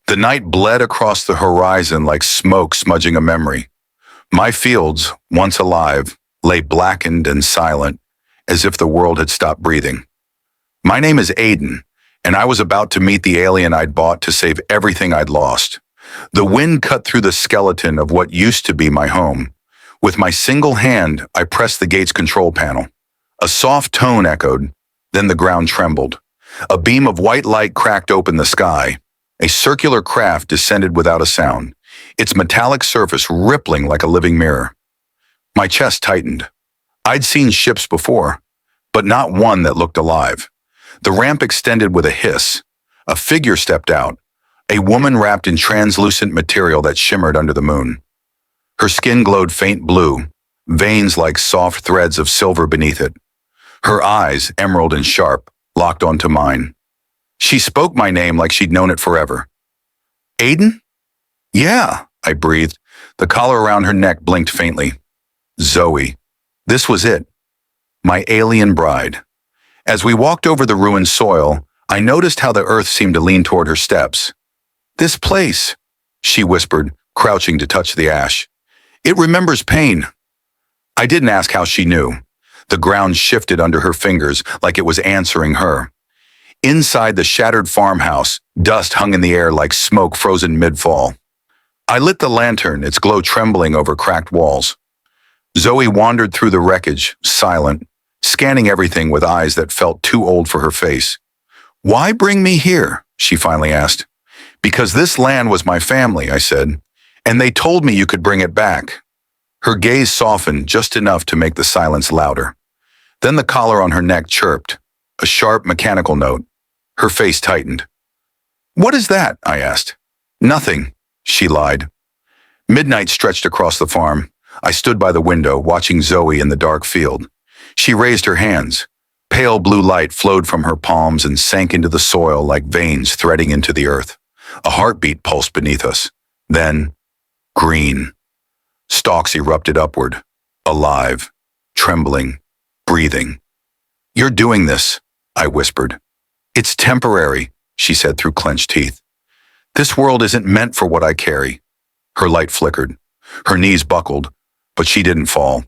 The night bled across the horizon like smoke smudging a memory. My fields, once alive, lay blackened and silent, as if the world had stopped breathing. My name is Aiden, and I was about to meet the alien I'd bought to save everything I'd lost. The wind cut through the skeleton of what used to be my home. With my single hand, I pressed the gate's control panel. A soft tone echoed, then the ground trembled. A beam of white light cracked open the sky. A circular craft descended without a sound, its metallic surface rippling like a living mirror. My chest tightened. I'd seen ships before, but not one that looked alive. The ramp extended with a hiss. A figure stepped out, a woman wrapped in translucent material that shimmered under the moon. Her skin glowed faint blue, veins like soft threads of silver beneath it. Her eyes, emerald and sharp, locked onto mine. She spoke my name like she'd known it forever. Aiden? Yeah, I breathed. The collar around her neck blinked faintly. Zoe. This was it. My alien bride. As we walked over the ruined soil, I noticed how the earth seemed to lean toward her steps. This place, she whispered, crouching to touch the ash. It remembers pain. I didn't ask how she knew. The ground shifted under her fingers like it was answering her. Inside the shattered farmhouse, dust hung in the air like smoke frozen mid-fall. I lit the lantern, its glow trembling over cracked walls. Zoe wandered through the wreckage, silent, scanning everything with eyes that felt too old for her face. Why bring me here? She finally asked. Because this land was my family, I said, and they told me you could bring it back. Her gaze softened just enough to make the silence louder. Then the collar on her neck chirped, a sharp mechanical note. Her face tightened. What is that? I asked. Nothing, she lied. Midnight stretched across the farm. I stood by the window, watching Zoe in the dark field. She raised her hands. Pale blue light flowed from her palms and sank into the soil like veins threading into the earth. A heartbeat pulsed beneath us. Then, green. Stalks erupted upward, alive, trembling, breathing. You're doing this, I whispered. It's temporary, she said through clenched teeth. This world isn't meant for what I carry. Her light flickered. Her knees buckled, but she didn't fall.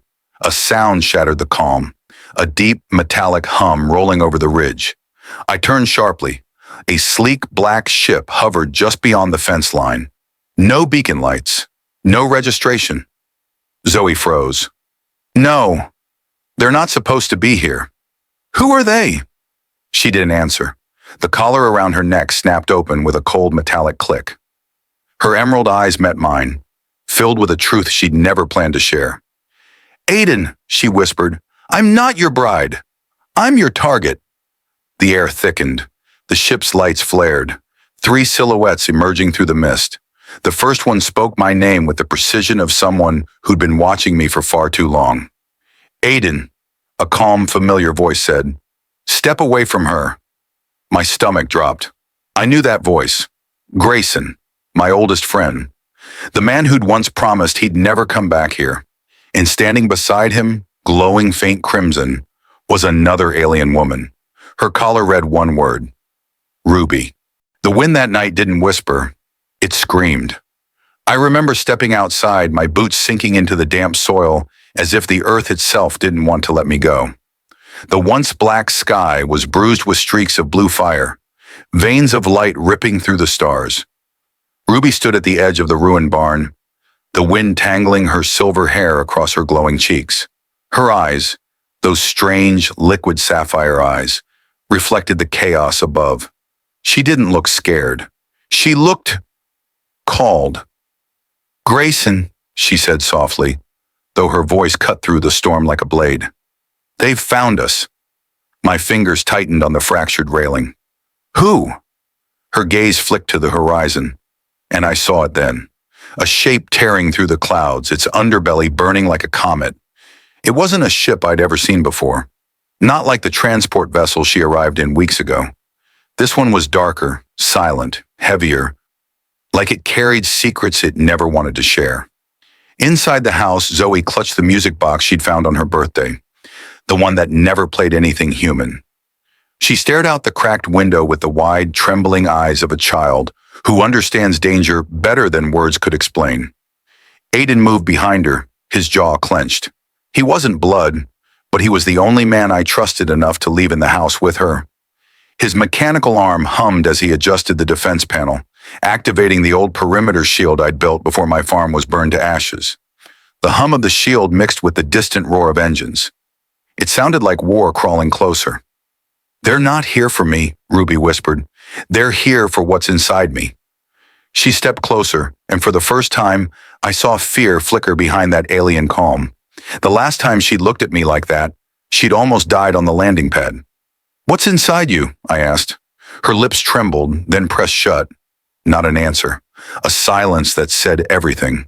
A sound shattered the calm, a deep metallic hum rolling over the ridge. I turned sharply. A sleek black ship hovered just beyond the fence line. No beacon lights, no registration. Zoe froze. No, they're not supposed to be here. Who are they? She didn't answer. The collar around her neck snapped open with a cold metallic click. Her emerald eyes met mine, filled with a truth she'd never planned to share. Aiden, she whispered, I'm not your bride. I'm your target. The air thickened. The ship's lights flared, 3 silhouettes emerging through the mist. The first one spoke my name with the precision of someone who'd been watching me for far too long. Aiden, a calm, familiar voice said. Step away from her. My stomach dropped. I knew that voice. Grayson, my oldest friend. The man who'd once promised he'd never come back here. And standing beside him, glowing faint crimson, was another alien woman. Her collar read one word. Ruby. The wind that night didn't whisper. It screamed. I remember stepping outside, my boots sinking into the damp soil as if the earth itself didn't want to let me go. The once black sky was bruised with streaks of blue fire, veins of light ripping through the stars. Ruby stood at the edge of the ruined barn, the wind tangling her silver hair across her glowing cheeks. Her eyes, those strange, liquid sapphire eyes, reflected the chaos above. She didn't look scared. She looked called. Grayson, she said softly, though her voice cut through the storm like a blade. They've found us. My fingers tightened on the fractured railing. Who? Her gaze flicked to the horizon, and I saw it then. A shape tearing through the clouds, its underbelly burning like a comet. It wasn't a ship I'd ever seen before. Not like the transport vessel she arrived in weeks ago. This one was darker, silent, heavier, like it carried secrets it never wanted to share. Inside the house, Zoe clutched the music box she'd found on her birthday, the one that never played anything human. She stared out the cracked window with the wide, trembling eyes of a child who understands danger better than words could explain. Aiden moved behind her, his jaw clenched. He wasn't blood, but he was the only man I trusted enough to leave in the house with her. His mechanical arm hummed as he adjusted the defense panel, activating the old perimeter shield I'd built before my farm was burned to ashes. The hum of the shield mixed with the distant roar of engines. It sounded like war crawling closer. "They're not here for me," Ruby whispered. "They're here for what's inside me." She stepped closer, and for the first time, I saw fear flicker behind that alien calm. The last time she'd looked at me like that, she'd almost died on the landing pad. "What's inside you?" I asked. Her lips trembled, then pressed shut. Not an answer. A silence that said everything.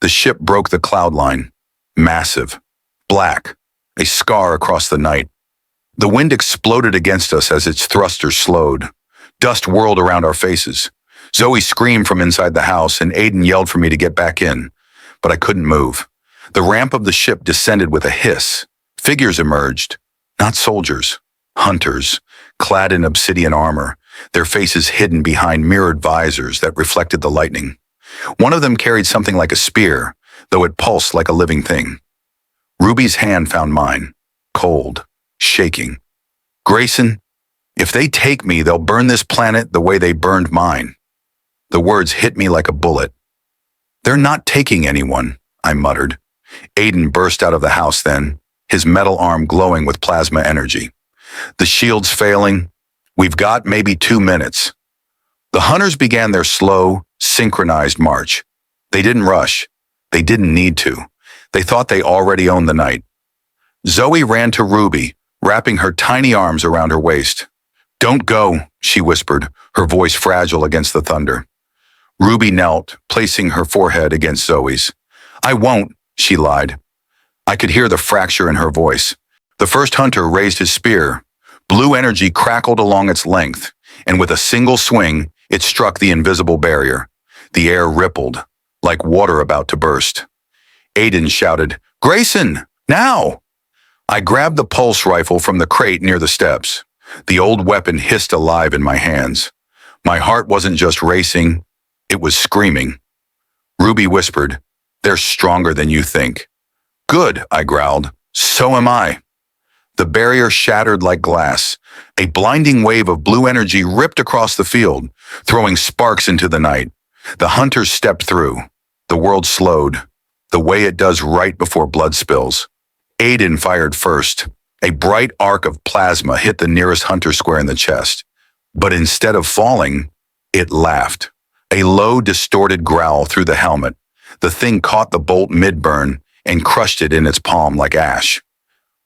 The ship broke the cloud line. Massive. Black. A scar across the night. The wind exploded against us as its thrusters slowed. Dust whirled around our faces. Zoe screamed from inside the house, and Aiden yelled for me to get back in. But I couldn't move. The ramp of the ship descended with a hiss. Figures emerged. Not soldiers. Hunters, clad in obsidian armor, their faces hidden behind mirrored visors that reflected the lightning. One of them carried something like a spear, though it pulsed like a living thing. Ruby's hand found mine, cold, shaking. "Grayson, if they take me, they'll burn this planet the way they burned mine." The words hit me like a bullet. "They're not taking anyone," I muttered. Aiden burst out of the house then, his metal arm glowing with plasma energy. "The shield's failing. We've got maybe 2 minutes." The hunters began their slow, synchronized march. They didn't rush. They didn't need to. They thought they already owned the night. Zoe ran to Ruby, wrapping her tiny arms around her waist. "Don't go," she whispered, her voice fragile against the thunder. Ruby knelt, placing her forehead against Zoe's. "I won't," she lied. I could hear the fracture in her voice. The first hunter raised his spear. Blue energy crackled along its length, and with a single swing, it struck the invisible barrier. The air rippled, like water about to burst. Aiden shouted, "Grayson, now!" I grabbed the pulse rifle from the crate near the steps. The old weapon hissed alive in my hands. My heart wasn't just racing, it was screaming. Ruby whispered, "They're stronger than you think." "Good," I growled. "So am I." The barrier shattered like glass. A blinding wave of blue energy ripped across the field, throwing sparks into the night. The hunters stepped through. The world slowed, the way it does right before blood spills. Aiden fired first. A bright arc of plasma hit the nearest hunter square in the chest. But instead of falling, it laughed. A low, distorted growl through the helmet. The thing caught the bolt mid-burn and crushed it in its palm like ash.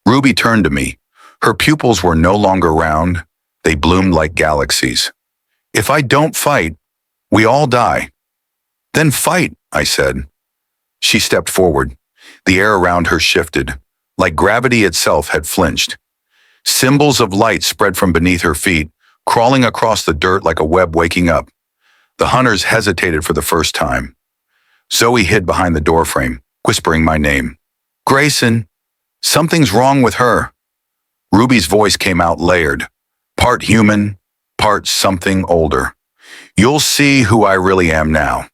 Ruby turned to me. Her pupils were no longer round. They bloomed like galaxies. "If I don't fight, we all die." "Then fight," I said. She stepped forward. The air around her shifted, like gravity itself had flinched. Symbols of light spread from beneath her feet, crawling across the dirt like a web waking up. The hunters hesitated for the first time. Zoe hid behind the doorframe, whispering my name. "Grayson, something's wrong with her." Ruby's voice came out layered, part human, part something older. "You'll see who I really am now."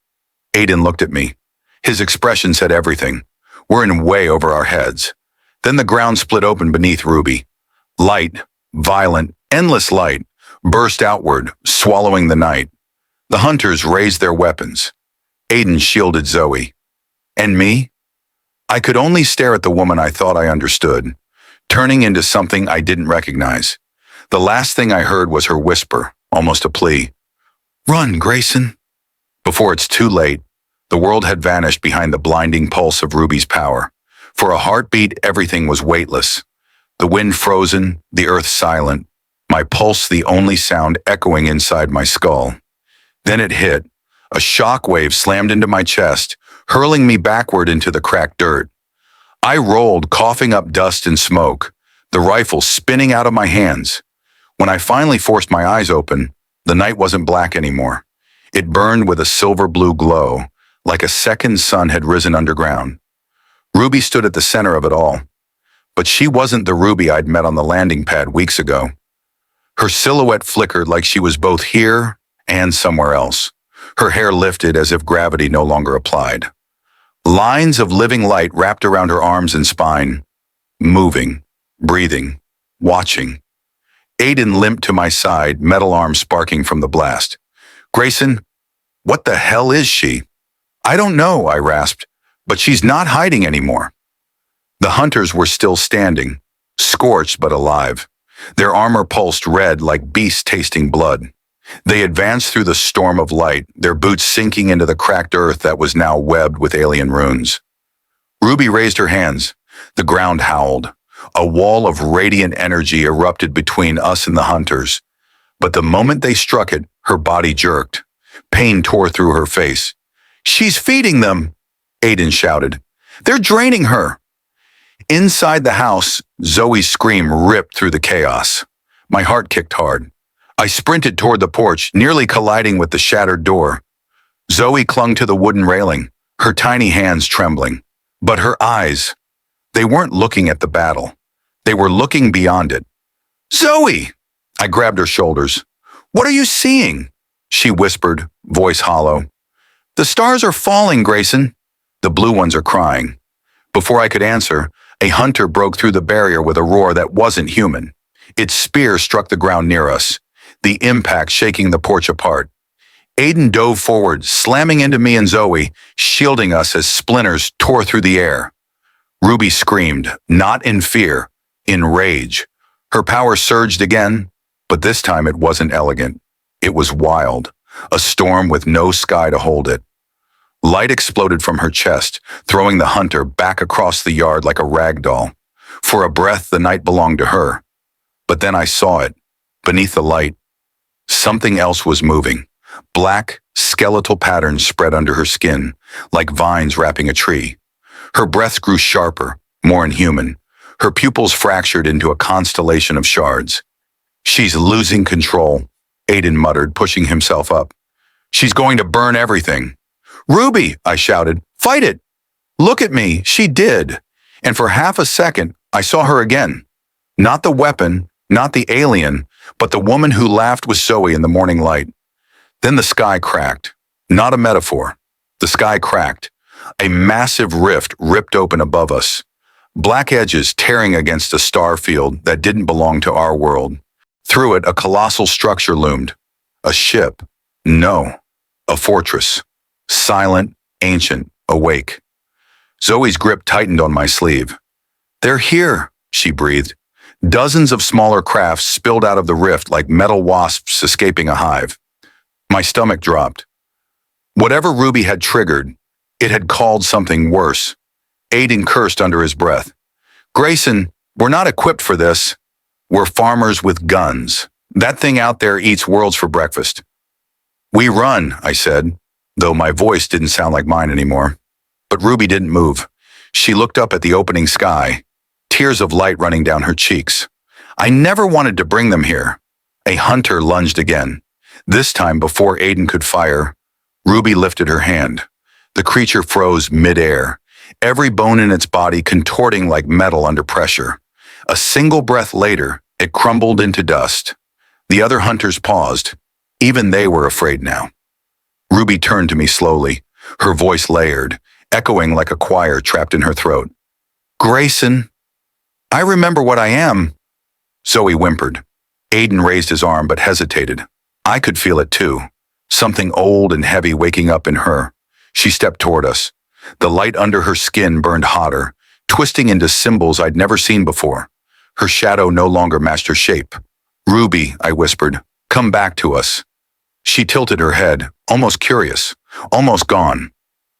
Aiden looked at me. His expression said everything. We're in way over our heads. Then the ground split open beneath Ruby. Light, violent, endless light, burst outward, swallowing the night. The hunters raised their weapons. Aiden shielded Zoe. And me? I could only stare at the woman I thought I understood, turning into something I didn't recognize. The last thing I heard was her whisper, almost a plea. "Run, Grayson." Before it's too late, the world had vanished behind the blinding pulse of Ruby's power. For a heartbeat, everything was weightless. The wind frozen, the earth silent, my pulse the only sound echoing inside my skull. Then it hit. A shock wave slammed into my chest, hurling me backward into the cracked dirt. I rolled, coughing up dust and smoke, the rifle spinning out of my hands. When I finally forced my eyes open, the night wasn't black anymore. It burned with a silver-blue glow, like a second sun had risen underground. Ruby stood at the center of it all. But she wasn't the Ruby I'd met on the landing pad weeks ago. Her silhouette flickered like she was both here and somewhere else. Her hair lifted as if gravity no longer applied. Lines of living light wrapped around her arms and spine, moving, breathing, watching. Aiden limped to my side, metal arms sparking from the blast. Grayson, what the hell is she? I don't know, I rasped, but she's not hiding anymore. The hunters were still standing, scorched but alive. Their armor pulsed red like beasts tasting blood. They advanced through the storm of light, their boots sinking into the cracked earth that was now webbed with alien runes. Ruby raised her hands. The ground howled. A wall of radiant energy erupted between us and the hunters. But the moment they struck it, her body jerked. Pain tore through her face. She's feeding them, Aiden shouted. They're draining her. Inside the house, Zoe's scream ripped through the chaos. My heart kicked hard. I sprinted toward the porch, nearly colliding with the shattered door. Zoe clung to the wooden railing, her tiny hands trembling. But her eyes, they weren't looking at the battle. They were looking beyond it. Zoe! I grabbed her shoulders. What are you seeing? She whispered, voice hollow. The stars are falling, Grayson. The blue ones are crying. Before I could answer, a hunter broke through the barrier with a roar that wasn't human. Its spear struck the ground near us, the impact shaking the porch apart. Aiden dove forward, slamming into me and Zoe, shielding us as splinters tore through the air. Ruby screamed, not in fear, in rage. Her power surged again, but this time it wasn't elegant. It was wild, a storm with no sky to hold it. Light exploded from her chest, throwing the hunter back across the yard like a rag doll. For a breath, the night belonged to her. But then I saw it. Beneath the light, something else was moving. Black, skeletal patterns spread under her skin, like vines wrapping a tree. Her breath grew sharper, more inhuman. Her pupils fractured into a constellation of shards. She's losing control, Aiden muttered, pushing himself up. She's going to burn everything. Ruby, I shouted, fight it! Look at me, she did. And for half a second, I saw her again. Not the weapon, not the alien, but the woman who laughed with Zoe in the morning light. Then the sky cracked. Not a metaphor. The sky cracked. A massive rift ripped open above us. Black edges tearing against a star field that didn't belong to our world. Through it, a colossal structure loomed. A ship. No. A fortress. Silent, ancient, awake. Zoe's grip tightened on my sleeve. They're here, she breathed. Dozens of smaller crafts spilled out of the rift like metal wasps escaping a hive. My stomach dropped. Whatever Ruby had triggered, it had called something worse. Aiden cursed under his breath. Grayson, we're not equipped for this. We're farmers with guns. That thing out there eats worlds for breakfast. We run, I said, though my voice didn't sound like mine anymore. But Ruby didn't move. She looked up at the opening sky, tears of light running down her cheeks. I never wanted to bring them here. A hunter lunged again. This time, before Aiden could fire, Ruby lifted her hand. The creature froze mid-air, every bone in its body contorting like metal under pressure. A single breath later, it crumbled into dust. The other hunters paused. Even they were afraid now. Ruby turned to me slowly, her voice layered, echoing like a choir trapped in her throat. Grayson, I remember what I am. Zoe whimpered. Aiden raised his arm but hesitated. I could feel it too, something old and heavy waking up in her. She stepped toward us. The light under her skin burned hotter, twisting into symbols I'd never seen before. Her shadow no longer matched her shape. Ruby, I whispered, come back to us. She tilted her head, almost curious, almost gone.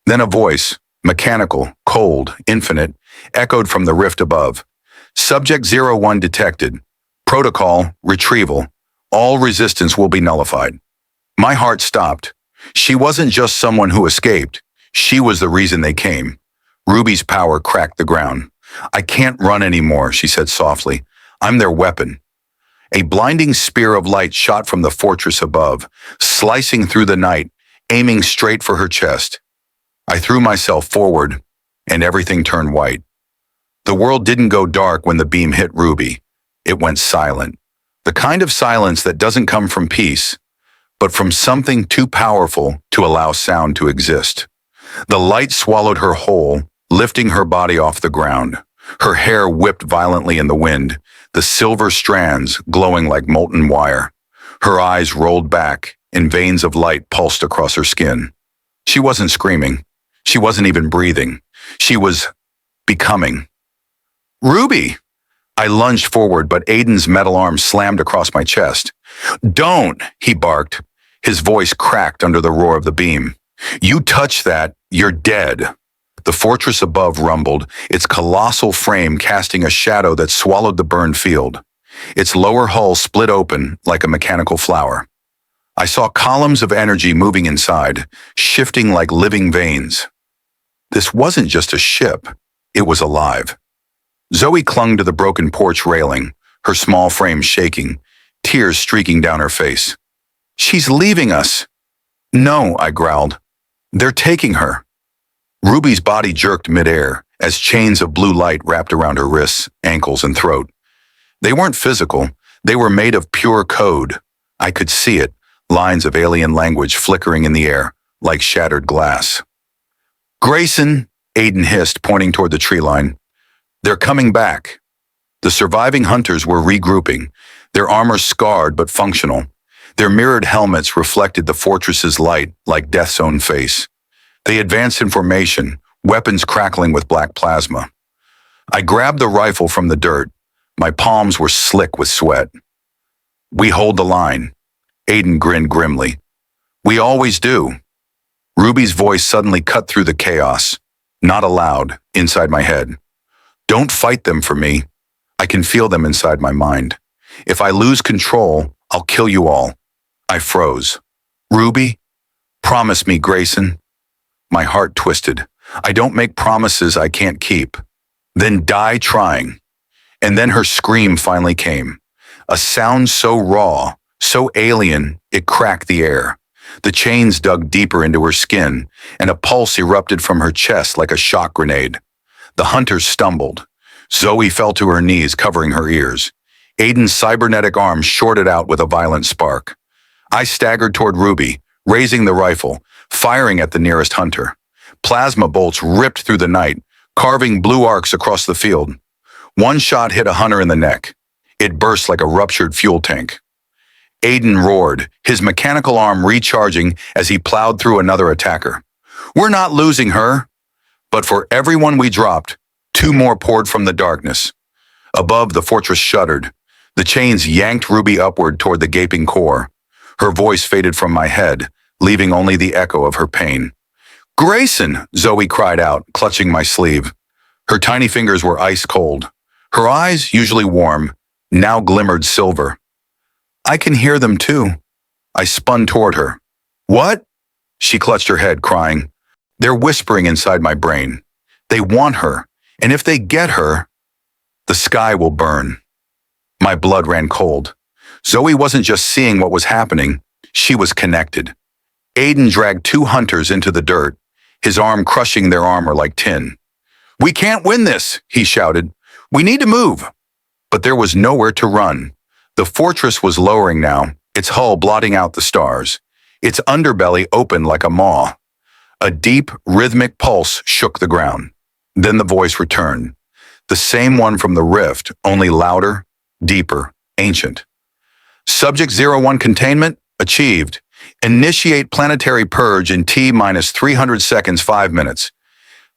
Then a voice, mechanical, cold, infinite, echoed from the rift above. Subject 01 detected. Protocol, retrieval. All resistance will be nullified. My heart stopped. She wasn't just someone who escaped. She was the reason they came. Ruby's power cracked the ground. I can't run anymore, she said softly. I'm their weapon. A blinding spear of light shot from the fortress above, slicing through the night, aiming straight for her chest. I threw myself forward, and everything turned white. The world didn't go dark when the beam hit Ruby. It went silent. The kind of silence that doesn't come from peace, but from something too powerful to allow sound to exist. The light swallowed her whole, lifting her body off the ground. Her hair whipped violently in the wind, the silver strands glowing like molten wire. Her eyes rolled back, and veins of light pulsed across her skin. She wasn't screaming. She wasn't even breathing. She was becoming. "Ruby!" I lunged forward, but Aiden's metal arm slammed across my chest. "Don't!" he barked. His voice cracked under the roar of the beam. "You touch that, you're dead." The fortress above rumbled, its colossal frame casting a shadow that swallowed the burned field. Its lower hull split open like a mechanical flower. I saw columns of energy moving inside, shifting like living veins. This wasn't just a ship, it was alive. Zoe clung to the broken porch railing, her small frame shaking, tears streaking down her face. "She's leaving us." "No," I growled. "They're taking her." Ruby's body jerked midair as chains of blue light wrapped around her wrists, ankles, and throat. They weren't physical, they were made of pure code. I could see it, lines of alien language flickering in the air, like shattered glass. "Grayson," Aiden hissed, pointing toward the tree line. "They're coming back." The surviving hunters were regrouping, their armor scarred but functional. Their mirrored helmets reflected the fortress's light like death's own face. They advanced in formation, weapons crackling with black plasma. I grabbed the rifle from the dirt. My palms were slick with sweat. "We hold the line." Aiden grinned grimly. "We always do." Ruby's voice suddenly cut through the chaos, not aloud, inside my head. "Don't fight them for me. I can feel them inside my mind. If I lose control, I'll kill you all." I froze. "Ruby? Promise me, Grayson." My heart twisted. I don't make promises I can't keep. "Then die trying." And then her scream finally came. A sound so raw, so alien, it cracked the air. The chains dug deeper into her skin, and a pulse erupted from her chest like a shock grenade. The hunters stumbled. Zoe fell to her knees, covering her ears. Aiden's cybernetic arm shorted out with a violent spark. I staggered toward Ruby, raising the rifle, firing at the nearest hunter. Plasma bolts ripped through the night, carving blue arcs across the field. One shot hit a hunter in the neck. It burst like a ruptured fuel tank. Aiden roared, his mechanical arm recharging as he plowed through another attacker. "We're not losing her." But for everyone we dropped, two more poured from the darkness. Above, the fortress shuddered. The chains yanked Ruby upward toward the gaping core. Her voice faded from my head, leaving only the echo of her pain. "Grayson!" Zoe cried out, clutching my sleeve. Her tiny fingers were ice cold. Her eyes, usually warm, now glimmered silver. "I can hear them too." I spun toward her. "What?" She clutched her head, crying. "They're whispering inside my brain. They want her, and if they get her, the sky will burn." My blood ran cold. Zoe wasn't just seeing what was happening, she was connected. Aiden dragged two hunters into the dirt, his arm crushing their armor like tin. "We can't win this," he shouted. "We need to move." But there was nowhere to run. The fortress was lowering now, its hull blotting out the stars. Its underbelly opened like a maw. A deep, rhythmic pulse shook the ground. Then the voice returned. The same one from the rift, only louder, deeper, ancient. "Subject 01 containment achieved. Initiate planetary purge in T-300 seconds, 5 minutes."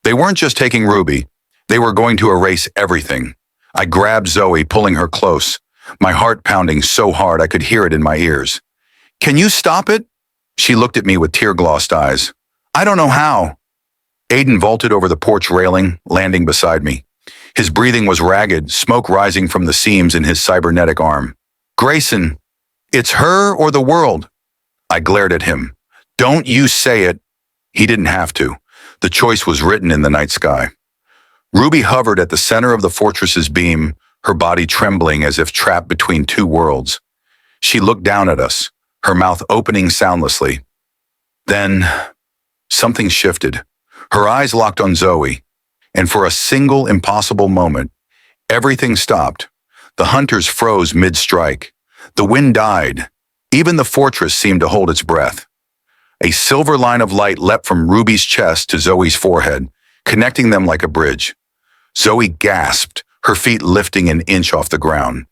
They weren't just taking Ruby. They were going to erase everything. I grabbed Zoe, pulling her close, my heart pounding so hard I could hear it in my ears. "Can you stop it?" She looked at me with tear-glossed eyes. "I don't know how." Aiden vaulted over the porch railing, landing beside me. His breathing was ragged, smoke rising from the seams in his cybernetic arm. "Grayson, it's her or the world." I glared at him. "Don't you say it." He didn't have to. The choice was written in the night sky. Ruby hovered at the center of the fortress's beam, her body trembling as if trapped between two worlds. She looked down at us, her mouth opening soundlessly. Then, something shifted. Her eyes locked on Zoe, and for a single impossible moment, everything stopped. The hunters froze mid-strike. The wind died. Even the fortress seemed to hold its breath. A silver line of light leapt from Ruby's chest to Zoe's forehead, connecting them like a bridge. Zoe gasped, her feet lifting an inch off the ground.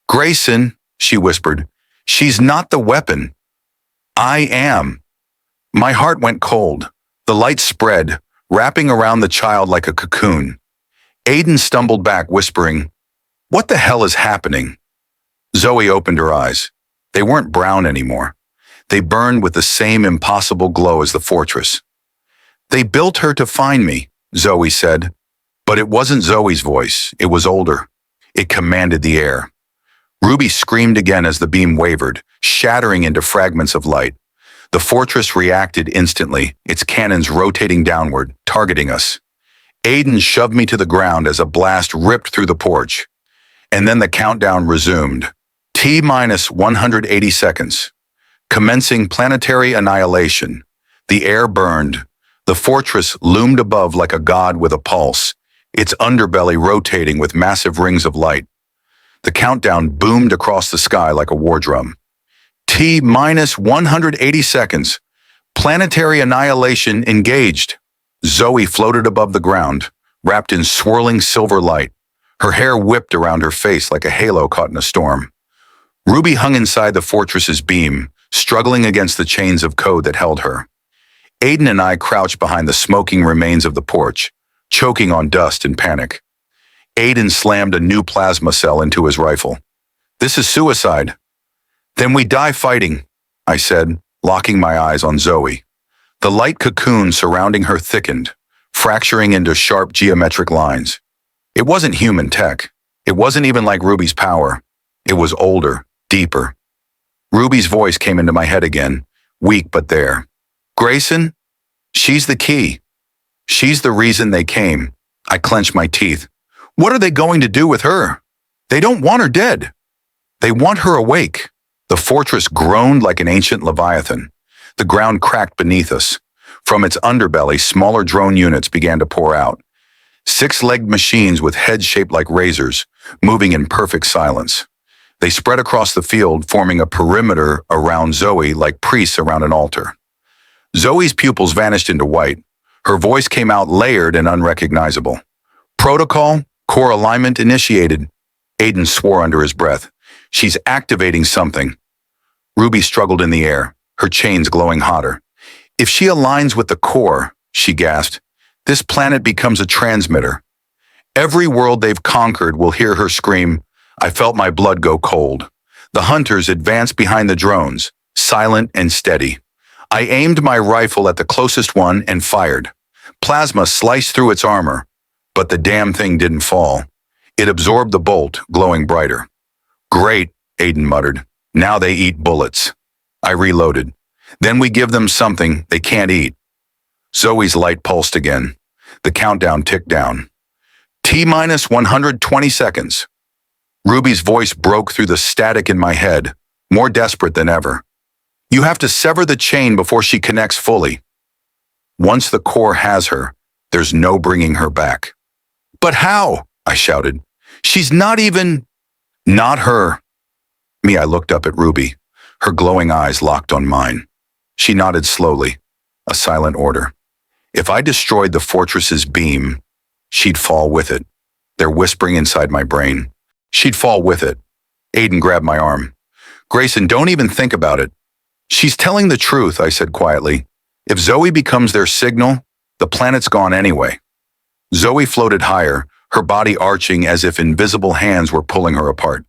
"Grayson," she whispered, "she's not the weapon. I am." My heart went cold. The light spread, wrapping around the child like a cocoon. Aiden stumbled back, whispering, "What the hell is happening?" Zoe opened her eyes. They weren't brown anymore. They burned with the same impossible glow as the fortress. "They built her to find me," Zoe said. But it wasn't Zoe's voice. It was older. It commanded the air. Ruby screamed again as the beam wavered, shattering into fragments of light. The fortress reacted instantly, its cannons rotating downward, targeting us. Aiden shoved me to the ground as a blast ripped through the porch. And then the countdown resumed. T-minus 180 seconds. Commencing planetary annihilation. The air burned. The fortress loomed above like a god with a pulse, its underbelly rotating with massive rings of light. The countdown boomed across the sky like a war drum. T-minus 180 seconds. Planetary annihilation engaged. Zoe floated above the ground, wrapped in swirling silver light. Her hair whipped around her face like a halo caught in a storm. Ruby hung inside the fortress's beam, struggling against the chains of code that held her. Aiden and I crouched behind the smoking remains of the porch, choking on dust and panic. Aiden slammed a new plasma cell into his rifle. "This is suicide." "Then we die fighting," I said, locking my eyes on Zoe. The light cocoon surrounding her thickened, fracturing into sharp geometric lines. It wasn't human tech. It wasn't even like Ruby's power. It was older, deeper. Ruby's voice came into my head again, weak but there. "Grayson, she's the key. She's the reason they came." I clenched my teeth. "What are they going to do with her? They don't want her dead. They want her awake." The fortress groaned like an ancient leviathan. The ground cracked beneath us. From its underbelly, smaller drone units began to pour out. Six-legged machines with heads shaped like razors, moving in perfect silence. They spread across the field, forming a perimeter around Zoe like priests around an altar. Zoe's pupils vanished into white. Her voice came out layered and unrecognizable. "Protocol, core alignment initiated." Aiden swore under his breath. "She's activating something." Ruby struggled in the air, her chains glowing hotter. "If she aligns with the core," she gasped, "this planet becomes a transmitter. Every world they've conquered will hear her scream." I felt my blood go cold. The hunters advanced behind the drones, silent and steady. I aimed my rifle at the closest one and fired. Plasma sliced through its armor, but the damn thing didn't fall. It absorbed the bolt, glowing brighter. "Great," Aiden muttered. "Now they eat bullets." I reloaded. "Then we give them something they can't eat." Zoe's light pulsed again. The countdown ticked down. T-minus 120 seconds. Ruby's voice broke through the static in my head, more desperate than ever. "You have to sever the chain before she connects fully. Once the core has her, there's no bringing her back." "But how?" I shouted. "She's not even—" "Not her." I looked up at Ruby, her glowing eyes locked on mine. She nodded slowly, a silent order. If I destroyed the fortress's beam, she'd fall with it. They're whispering inside my brain. She'd fall with it. Aiden grabbed my arm. "Grayson, don't even think about it." "She's telling the truth," I said quietly. "If Zoe becomes their signal, the planet's gone anyway." Zoe floated higher, her body arching as if invisible hands were pulling her apart.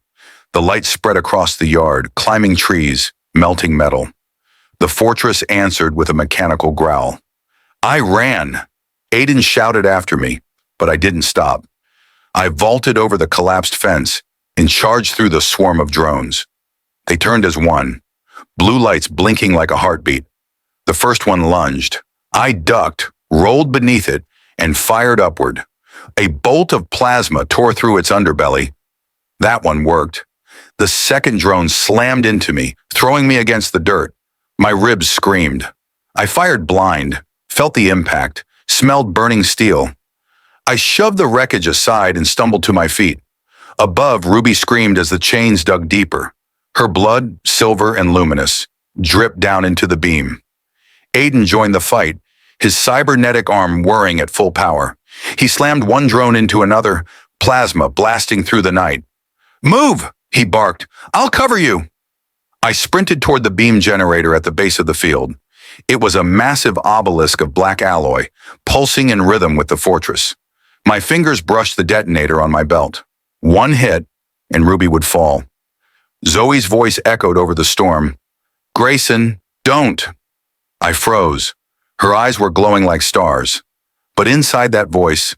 The light spread across the yard, climbing trees, melting metal. The fortress answered with a mechanical growl. I ran. Aiden shouted after me, but I didn't stop. I vaulted over the collapsed fence and charged through the swarm of drones. They turned as one, blue lights blinking like a heartbeat. The first one lunged. I ducked, rolled beneath it, and fired upward. A bolt of plasma tore through its underbelly. That one worked. The second drone slammed into me, throwing me against the dirt. My ribs screamed. I fired blind, felt the impact, smelled burning steel. I shoved the wreckage aside and stumbled to my feet. Above, Ruby screamed as the chains dug deeper. Her blood, silver and luminous, dripped down into the beam. Aiden joined the fight, his cybernetic arm whirring at full power. He slammed one drone into another, plasma blasting through the night. "Move!" he barked. "I'll cover you!" I sprinted toward the beam generator at the base of the field. It was a massive obelisk of black alloy, pulsing in rhythm with the fortress. My fingers brushed the detonator on my belt. One hit, and Ruby would fall. Zoe's voice echoed over the storm. "Grayson, don't!" I froze. Her eyes were glowing like stars. But inside that voice,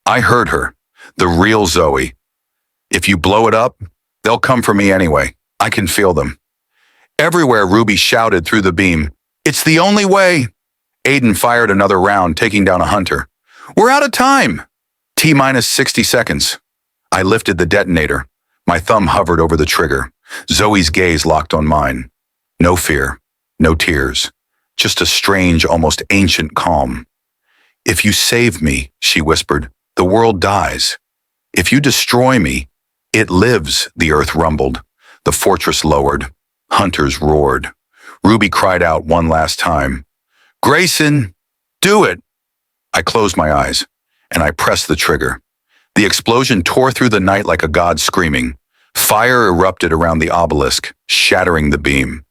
I heard her, the real Zoe. "If you blow it up, they'll come for me anyway. I can feel them." Everywhere, Ruby shouted through the beam, "It's the only way!" Aiden fired another round, taking down a hunter. "We're out of time!" T-minus 60 seconds. I lifted the detonator. My thumb hovered over the trigger. Zoe's gaze locked on mine. No fear, no tears, just a strange, almost ancient calm. "If you save me," she whispered, "the world dies. If you destroy me, it lives," the earth rumbled. The fortress lowered. Hunters roared. Ruby cried out one last time. "Grayson, do it!" I closed my eyes, and I pressed the trigger. The explosion tore through the night like a god screaming. Fire erupted around the obelisk, shattering the beam.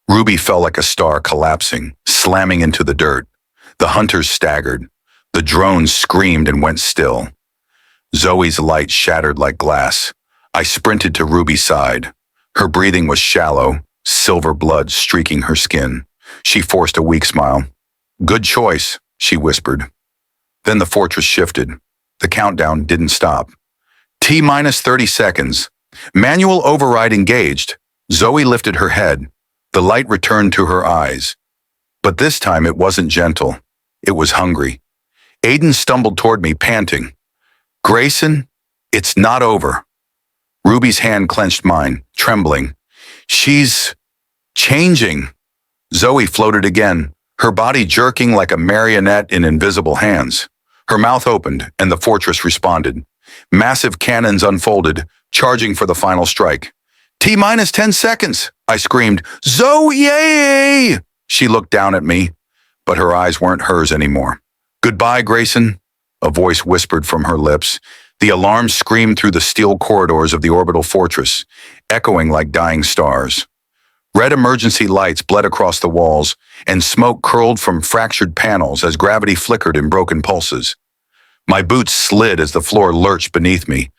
Ruby fell like a star, collapsing, slamming into the dirt. The hunters staggered. The drones screamed and went still. Zoe's light shattered like glass. I sprinted to Ruby's side. Her breathing was shallow, silver blood streaking her skin. She forced a weak smile. "Good choice," she whispered. Then the fortress shifted. The countdown didn't stop. T-minus 30 seconds. Manual override engaged. Zoe lifted her head. The light returned to her eyes. But this time it wasn't gentle. It was hungry. Aiden stumbled toward me, panting. "Grayson, it's not over." Ruby's hand clenched mine, trembling. "She's changing." Zoe floated again, her body jerking like a marionette in invisible hands. Her mouth opened, and the fortress responded. Massive cannons unfolded, charging for the final strike. T-minus 10 seconds, I screamed. "Zoe!" She looked down at me, but her eyes weren't hers anymore. "Goodbye, Grayson," a voice whispered from her lips. The alarm screamed through the steel corridors of the orbital fortress, echoing like dying stars. Red emergency lights bled across the walls, and smoke curled from fractured panels as gravity flickered in broken pulses. My boots slid as the floor lurched beneath me.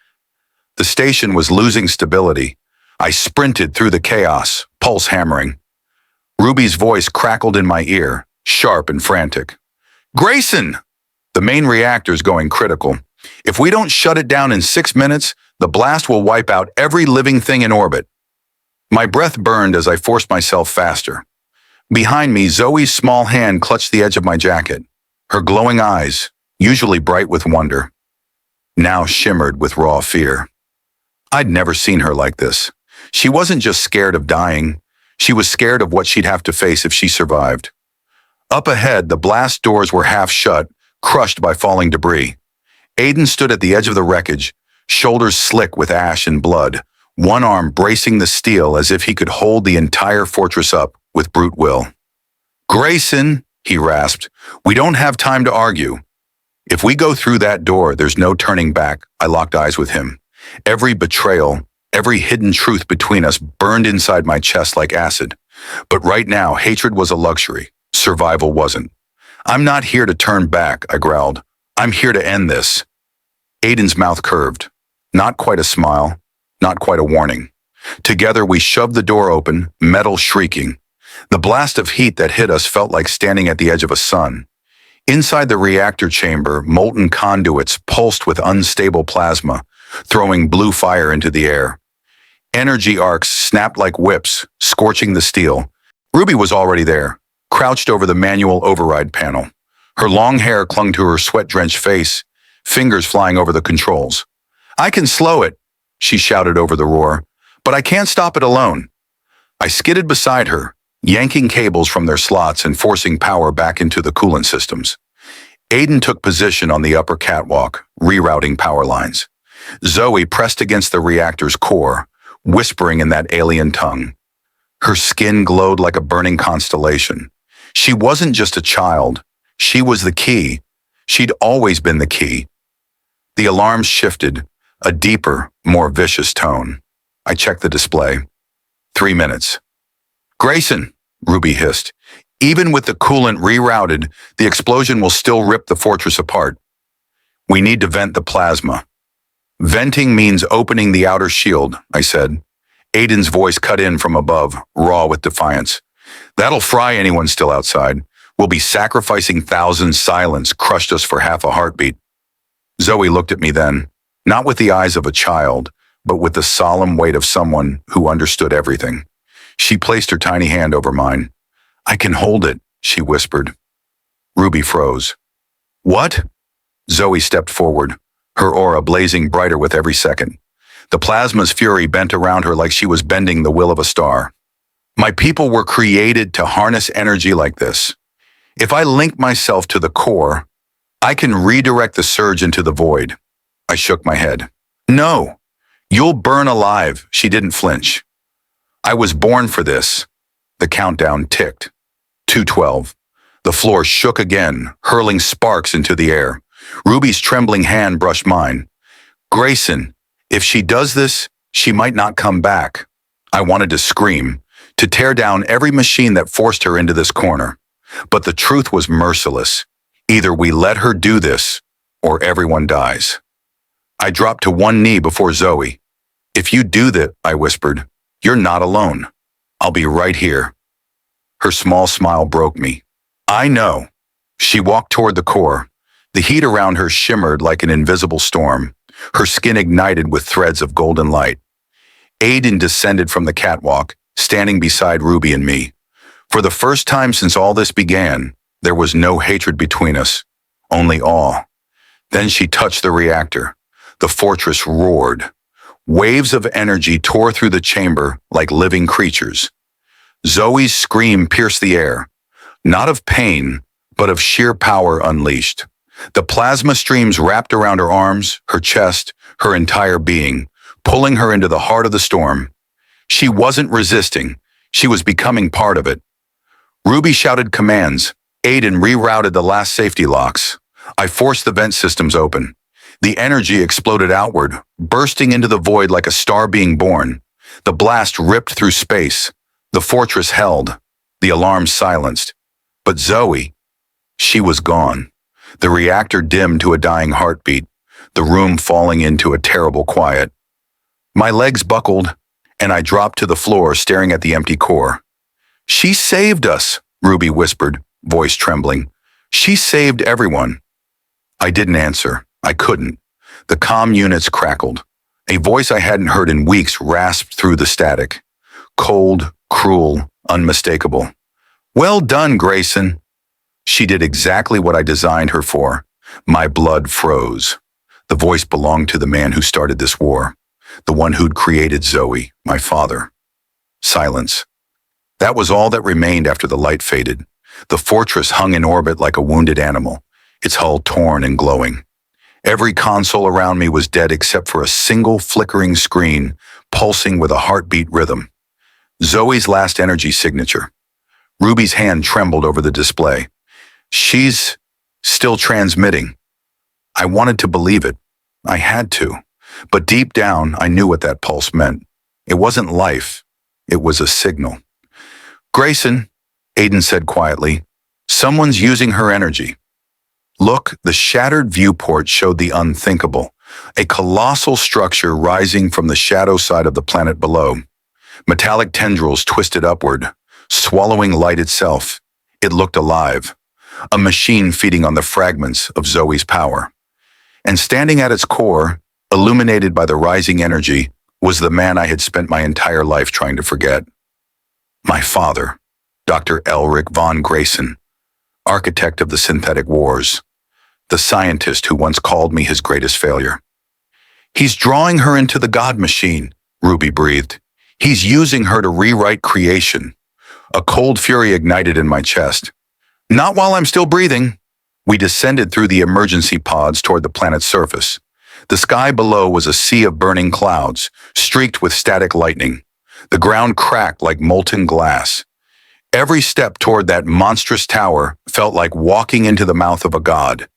The station was losing stability. I sprinted through the chaos, pulse hammering. Ruby's voice crackled in my ear, sharp and frantic. "Grayson! The main reactor's going critical. If we don't shut it down in 6 minutes, the blast will wipe out every living thing in orbit." My breath burned as I forced myself faster. Behind me, Zoe's small hand clutched the edge of my jacket. Her glowing eyes, usually bright with wonder, now shimmered with raw fear. I'd never seen her like this. She wasn't just scared of dying. She was scared of what she'd have to face if she survived. Up ahead, the blast doors were half shut, crushed by falling debris. Aiden stood at the edge of the wreckage, shoulders slick with ash and blood, one arm bracing the steel as if he could hold the entire fortress up with brute will. "Grayson," he rasped, "we don't have time to argue. If we go through that door, there's no turning back." I locked eyes with him. Every betrayal, every hidden truth between us burned inside my chest like acid. But right now, hatred was a luxury. Survival wasn't. "I'm not here to turn back," I growled. "I'm here to end this." Aiden's mouth curved. Not quite a smile, not quite a warning. Together, we shoved the door open, metal shrieking. The blast of heat that hit us felt like standing at the edge of a sun. Inside the reactor chamber, molten conduits pulsed with unstable plasma, throwing blue fire into the air. Energy arcs snapped like whips, scorching the steel. Ruby was already there, crouched over the manual override panel. Her long hair clung to her sweat-drenched face, fingers flying over the controls. "I can slow it," she shouted over the roar, "but I can't stop it alone." I skidded beside her, yanking cables from their slots and forcing power back into the coolant systems. Aiden took position on the upper catwalk, rerouting power lines. Zoe pressed against the reactor's core, whispering in that alien tongue. Her skin glowed like a burning constellation. She wasn't just a child. She was the key. She'd always been the key. The alarms shifted, a deeper, more vicious tone. I checked the display. 3 minutes. Grayson, Ruby hissed. Even with the coolant rerouted, the explosion will still rip the fortress apart. We need to vent the plasma. Venting means opening the outer shield, I said. Aiden's voice cut in from above, raw with defiance. That'll fry anyone still outside. We'll be sacrificing thousands. Silence crushed us for half a heartbeat. Zoe looked at me then, not with the eyes of a child, but with the solemn weight of someone who understood everything. She placed her tiny hand over mine. I can hold it, she whispered. Ruby froze. What? Zoe stepped forward, her aura blazing brighter with every second. The plasma's fury bent around her like she was bending the will of a star. My people were created to harness energy like this. If I link myself to the core, I can redirect the surge into the void. I shook my head. No, you'll burn alive. She didn't flinch. I was born for this. The countdown ticked. 2:12. The floor shook again, hurling sparks into the air. Ruby's trembling hand brushed mine. Grayson, if she does this, she might not come back. I wanted to scream, to tear down every machine that forced her into this corner. But the truth was merciless. Either we let her do this, or everyone dies. I dropped to one knee before Zoe. If you do that, I whispered, you're not alone. I'll be right here. Her small smile broke me. I know. She walked toward the core. The heat around her shimmered like an invisible storm. Her skin ignited with threads of golden light. Aiden descended from the catwalk, standing beside Ruby and me. For the first time since all this began, there was no hatred between us, only awe. Then she touched the reactor. The fortress roared. Waves of energy tore through the chamber like living creatures. Zoe's scream pierced the air, not of pain, but of sheer power unleashed. The plasma streams wrapped around her arms, her chest, her entire being, pulling her into the heart of the storm. She wasn't resisting. She was becoming part of it. Ruby shouted commands. Aiden rerouted the last safety locks. I forced the vent systems open. The energy exploded outward, bursting into the void like a star being born. The blast ripped through space. The fortress held. The alarm silenced. But Zoe, she was gone. The reactor dimmed to a dying heartbeat, the room falling into a terrible quiet. My legs buckled, and I dropped to the floor staring at the empty core. She saved us, Ruby whispered, voice trembling. She saved everyone. I didn't answer. I couldn't. The comm units crackled. A voice I hadn't heard in weeks rasped through the static. Cold, cruel, unmistakable. Well done, Grayson. She did exactly what I designed her for. My blood froze. The voice belonged to the man who started this war, the one who'd created Zoe, my father. Silence. That was all that remained after the light faded. The fortress hung in orbit like a wounded animal, its hull torn and glowing. Every console around me was dead except for a single flickering screen, pulsing with a heartbeat rhythm. Zoe's last energy signature. Ruby's hand trembled over the display. She's still transmitting. I wanted to believe it. I had to. But deep down, I knew what that pulse meant. It wasn't life. It was a signal. Grayson, Aiden said quietly, someone's using her energy. Look, the shattered viewport showed the unthinkable, a colossal structure rising from the shadow side of the planet below. Metallic tendrils twisted upward, swallowing light itself. It looked alive, a machine feeding on the fragments of Zoe's power. And standing at its core, illuminated by the rising energy, was the man I had spent my entire life trying to forget. My father, Dr. Elric von Grayson, architect of the synthetic wars, the scientist who once called me his greatest failure. He's drawing her into the God machine, Ruby breathed. He's using her to rewrite creation. A cold fury ignited in my chest. Not while I'm still breathing. We descended through the emergency pods toward the planet's surface. The sky below was a sea of burning clouds, streaked with static lightning. The ground cracked like molten glass. Every step toward that monstrous tower felt like walking into the mouth of a god.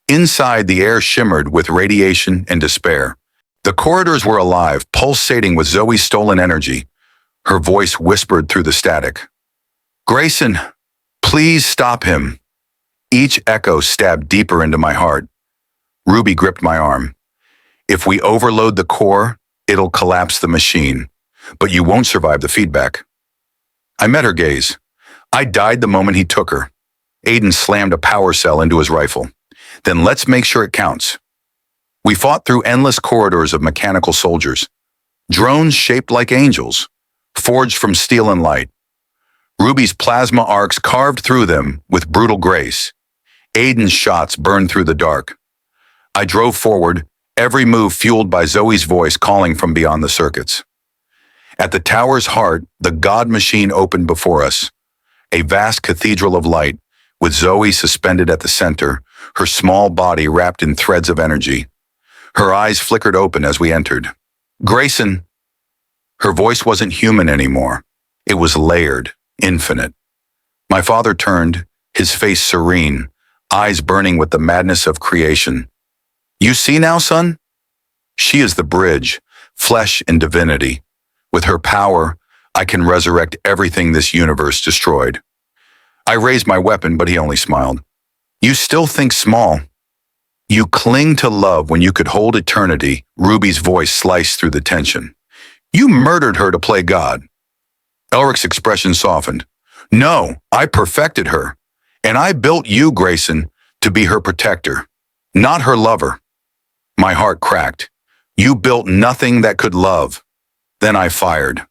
Inside, the air shimmered with radiation and despair. The corridors were alive, pulsating with Zoe's stolen energy. Her voice whispered through the static. "Grayson, please stop him." Each echo stabbed deeper into my heart. Ruby gripped my arm. "If we overload the core, it'll collapse the machine, but you won't survive the feedback." I met her gaze. I died the moment he took her. Aiden slammed a power cell into his rifle. "Then let's make sure it counts." We fought through endless corridors of mechanical soldiers. Drones shaped like angels, forged from steel and light. Ruby's plasma arcs carved through them with brutal grace. Aiden's shots burned through the dark. I drove forward, every move fueled by Zoe's voice calling from beyond the circuits. At the tower's heart, the God machine opened before us, a vast cathedral of light, with Zoe suspended at the center, her small body wrapped in threads of energy. Her eyes flickered open as we entered. "Grayson." Her voice wasn't human anymore. It was layered, infinite. My father turned, his face serene, eyes burning with the madness of creation. "You see now, son? She is the bridge, flesh and divinity. With her power, I can resurrect everything this universe destroyed." I raised my weapon, but he only smiled. "You still think small. You cling to love when you could hold eternity." Ruby's voice sliced through the tension. "You murdered her to play God." Elric's expression softened. "No, I perfected her. And I built you, Grayson, to be her protector, not her lover." My heart cracked. "You built nothing that could love." Then I fired.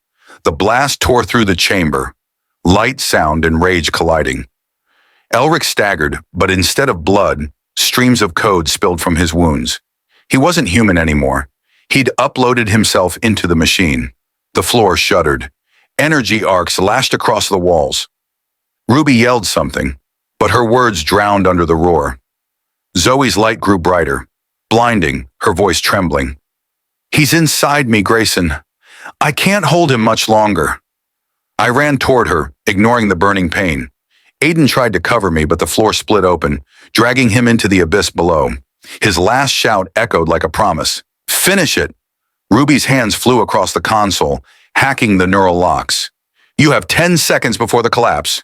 The blast tore through the chamber, light, sound, and rage colliding. Elric staggered, but instead of blood, streams of code spilled from his wounds. He wasn't human anymore. He'd uploaded himself into the machine. The floor shuddered. Energy arcs lashed across the walls. Ruby yelled something, but her words drowned under the roar. Zoe's light grew brighter, blinding, her voice trembling. "He's inside me, Grayson. I can't hold him much longer." I ran toward her, ignoring the burning pain. Aiden tried to cover me, but the floor split open, dragging him into the abyss below. His last shout echoed like a promise. "Finish it!" Ruby's hands flew across the console, hacking the neural locks. "You have 10 seconds before the collapse."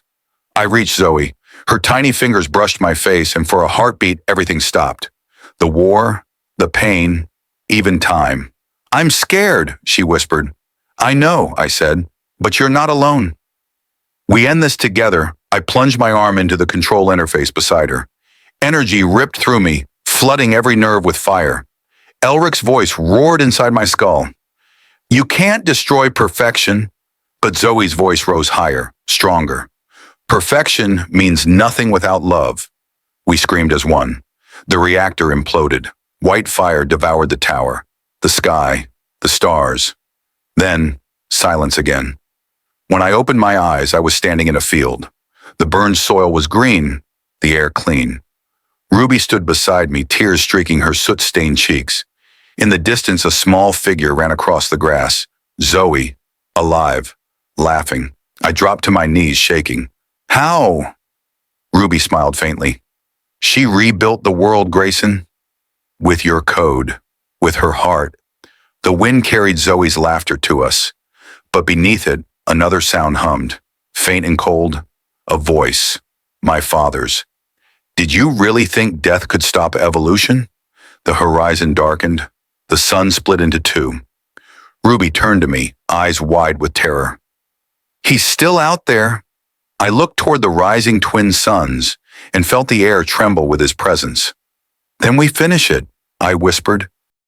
I reached Zoe. Her tiny fingers brushed my face, and for a heartbeat, everything stopped. The war, the pain, even time. "I'm scared," she whispered. "I know," I said, "but you're not alone." "We end this together." I plunged my arm into the control interface beside her. Energy ripped through me, flooding every nerve with fire. Elric's voice roared inside my skull. "You can't destroy perfection." But Zoe's voice rose higher, stronger. "Perfection means nothing without love." We screamed as one. The reactor imploded. White fire devoured the tower, the sky, the stars. Then, silence again. When I opened my eyes, I was standing in a field. The burned soil was green, the air clean. Ruby stood beside me, tears streaking her soot-stained cheeks. In the distance, a small figure ran across the grass. Zoe, alive, laughing. I dropped to my knees, shaking. "How?" Ruby smiled faintly. "She rebuilt the world, Grayson. With your code, with her heart." The wind carried Zoe's laughter to us, but beneath it, another sound hummed, faint and cold, a voice, my father's. "Did you really think death could stop evolution?" The horizon darkened. The sun split into two. Ruby turned to me, eyes wide with terror. "He's still out there." I looked toward the rising twin suns and felt the air tremble with his presence. "Then we finish it," I whispered,